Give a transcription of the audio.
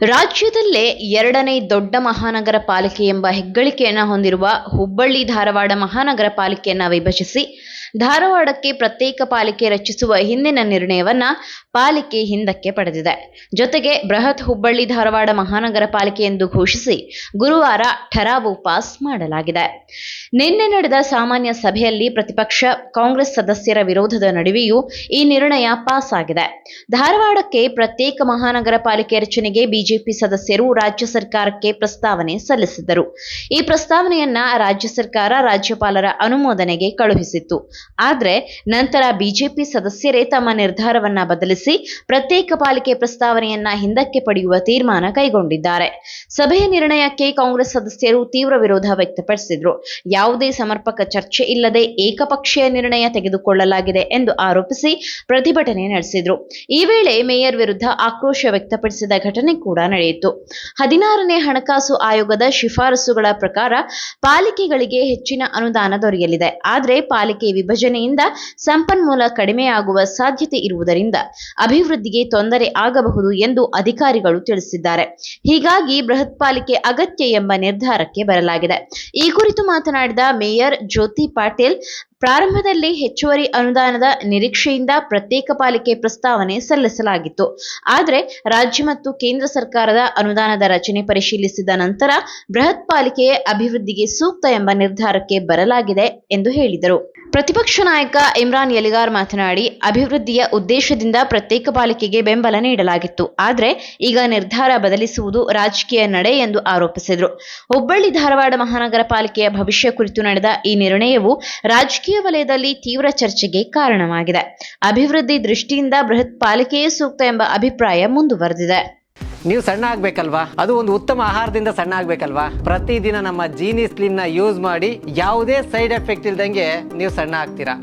ರಾಜ್ಯದಲ್ಲೇ ಎರಡನೇ ದೊಡ್ಡ ಮಹಾನಗರ ಪಾಲಿಕೆ ಎಂಬ ಹೆಗ್ಗಳಿಕೆಯನ್ನು ಹೊಂದಿರುವ ಹುಬ್ಬಳ್ಳಿ ಧಾರವಾಡ ಮಹಾನಗರ ಪಾಲಿಕೆಯನ್ನು ವಿಭಜಿಸಿ ಧಾರವಾಡಕ್ಕೆ ಪ್ರತ್ಯೇಕ ಪಾಲಿಕೆ ರಚಿಸುವ ಹಿಂದಿನ ನಿರ್ಣಯವನ್ನ ಪಾಲಿಕೆ ಹಿಂದಕ್ಕೆ ಪಡೆದಿದೆ. ಜೊತೆಗೆ ಬೃಹತ್ ಹುಬ್ಬಳ್ಳಿ ಧಾರವಾಡ ಮಹಾನಗರ ಪಾಲಿಕೆ ಎಂದು ಘೋಷಿಸಿ ಗುರುವಾರ ಠರಾವು ಪಾಸ್ ಮಾಡಲಾಗಿದೆ. ನಿನ್ನೆ ನಡೆದ ಸಾಮಾನ್ಯ ಸಭೆಯಲ್ಲಿ ಪ್ರತಿಪಕ್ಷ ಕಾಂಗ್ರೆಸ್ ಸದಸ್ಯರ ವಿರೋಧದ ನಡುವೆಯೂ ಈ ನಿರ್ಣಯ ಪಾಸ್ ಆಗಿದೆ. ಧಾರವಾಡಕ್ಕೆ ಪ್ರತ್ಯೇಕ ಮಹಾನಗರ ಪಾಲಿಕೆ ರಚನೆಗೆ ಬಿಜೆಪಿ ಸದಸ್ಯರು ರಾಜ್ಯ ಸರ್ಕಾರಕ್ಕೆ ಪ್ರಸ್ತಾವನೆ ಸಲ್ಲಿಸಿದ್ದರು. ಈ ಪ್ರಸ್ತಾವನೆಯನ್ನ ರಾಜ್ಯ ಸರ್ಕಾರ ರಾಜ್ಯಪಾಲರ ಅನುಮೋದನೆಗೆ ಕಳುಹಿಸಿತ್ತು. ಆದರೆ ನಂತರ ಬಿಜೆಪಿ ಸದಸ್ಯರೇ ತಮ್ಮ ನಿರ್ಧಾರವನ್ನ ಬದಲಿಸಿ ಪ್ರತ್ಯೇಕ ಪಾಲಿಕೆ ಪ್ರಸ್ತಾವನೆಯನ್ನ ಹಿಂದಕ್ಕೆ ಪಡೆಯುವ ತೀರ್ಮಾನ ಕೈಗೊಂಡಿದ್ದಾರೆ. ಸಭೆಯ ನಿರ್ಣಯಕ್ಕೆ ಕಾಂಗ್ರೆಸ್ ಸದಸ್ಯರು ತೀವ್ರ ವಿರೋಧ ವ್ಯಕ್ತಪಡಿಸಿದರು. ಯಾವುದೇ ಸಮರ್ಪಕ ಚರ್ಚೆ ಇಲ್ಲದೆ ಏಕಪಕ್ಷೀಯ ನಿರ್ಣಯ ತೆಗೆದುಕೊಳ್ಳಲಾಗಿದೆ ಎಂದು ಆರೋಪಿಸಿ ಪ್ರತಿಭಟನೆ ನಡೆಸಿದರು. ಈ ವೇಳೆ ಮೇಯರ್ ವಿರುದ್ಧ ಆಕ್ರೋಶ ವ್ಯಕ್ತಪಡಿಸಿದ ಘಟನೆ ಕೂಡ ನಡೆಯಿತು. 16ನೇ ಹಣಕಾಸು ಆಯೋಗದ ಶಿಫಾರಸುಗಳ ಪ್ರಕಾರ ಪಾಲಿಕೆಗಳಿಗೆ ಹೆಚ್ಚಿನ ಅನುದಾನ ದೊರೆಯಲಿದೆ. ಆದರೆ ಪಾಲಿಕೆ ವಿಭಜನೆಯಿಂದ ಸಂಪನ್ಮೂಲ ಕಡಿಮೆಯಾಗುವ ಸಾಧ್ಯತೆ ಇರುವುದರಿಂದ ಅಭಿವೃದ್ಧಿಗೆ ತೊಂದರೆ ಆಗಬಹುದು ಎಂದು ಅಧಿಕಾರಿಗಳು ತಿಳಿಸಿದ್ದಾರೆ. ಹೀಗಾಗಿ ಬೃಹತ್ ಪಾಲಿಕೆ ಅಗತ್ಯ ಎಂಬ ನಿರ್ಧಾರಕ್ಕೆ ಬರಲಾಗಿದೆ. ಈ ಕುರಿತು ಮಾತನಾಡಿದ ಮೇಯರ್ ಜ್ಯೋತಿ ಪಾಟೀಲ್, ಪ್ರಾರಂಭದಲ್ಲಿ ಹೆಚ್ಚುವರಿ ಅನುದಾನದ ನಿರೀಕ್ಷೆಯಿಂದ ಪ್ರತ್ಯೇಕ ಪಾಲಿಕೆ ಪ್ರಸ್ತಾವನೆ ಸಲ್ಲಿಸಲಾಗಿತ್ತು. ಆದರೆ ರಾಜ್ಯ ಮತ್ತು ಕೇಂದ್ರ ಸರ್ಕಾರದ ಅನುದಾನದ ರಚನೆ ಪರಿಶೀಲಿಸಿದ ನಂತರ ಬೃಹತ್ ಪಾಲಿಕೆಯ ಅಭಿವೃದ್ಧಿಗೆ ಸೂಕ್ತ ಎಂಬ ನಿರ್ಧಾರಕ್ಕೆ ಬರಲಾಗಿದೆ ಎಂದು ಹೇಳಿದರು. ಪ್ರತಿಪಕ್ಷ ನಾಯಕ ಇಮ್ರಾನ್ ಯಲಿಗಾರ್ ಮಾತನಾಡಿ, ಅಭಿವೃದ್ಧಿಯ ಉದ್ದೇಶದಿಂದ ಪ್ರತ್ಯೇಕ ಪಾಲಿಕೆಗೆ ಬೆಂಬಲ ನೀಡಲಾಗಿತ್ತು. ಆದರೆ ಈಗ ನಿರ್ಧಾರ ಬದಲಿಸುವುದು ರಾಜಕೀಯ ನಡೆ ಎಂದು ಆರೋಪಿಸಿದರು. ಹುಬ್ಬಳ್ಳಿ ಧಾರವಾಡ ಮಹಾನಗರ ಪಾಲಿಕೆಯ ಭವಿಷ್ಯ ಕುರಿತು ನಡೆದ ಈ ನಿರ್ಣಯವು ರಾಜಕೀಯ ವಲಯದಲ್ಲಿ ತೀವ್ರ ಚರ್ಚೆಗೆ ಕಾರಣವಾಗಿದೆ. ಅಭಿವೃದ್ಧಿ ದೃಷ್ಟಿಯಿಂದ ಬೃಹತ್ ಪಾಲಿಕೆಯೇ ಸೂಕ್ತ ಎಂಬ ಅಭಿಪ್ರಾಯ ಮುಂದುವರೆದಿದೆ. ನೀವು ಸಣ್ಣ ಆಗ್ಬೇಕಲ್ವಾ? ಅದು ಒಂದು ಉತ್ತಮ ಆಹಾರದಿಂದ ಸಣ್ಣ ಆಗ್ಬೇಕಲ್ವಾ? ಪ್ರತಿದಿನ ನಮ್ಮ ಜೀನಿ ಸ್ಲಿಮ್ ನ ಯೂಸ್ ಮಾಡಿ ಯಾವುದೇ ಸೈಡ್ ಎಫೆಕ್ಟ್ ಇಲ್ದಂಗೆ ನೀವು ಸಣ್ಣ ಆಗ್ತೀರಾ.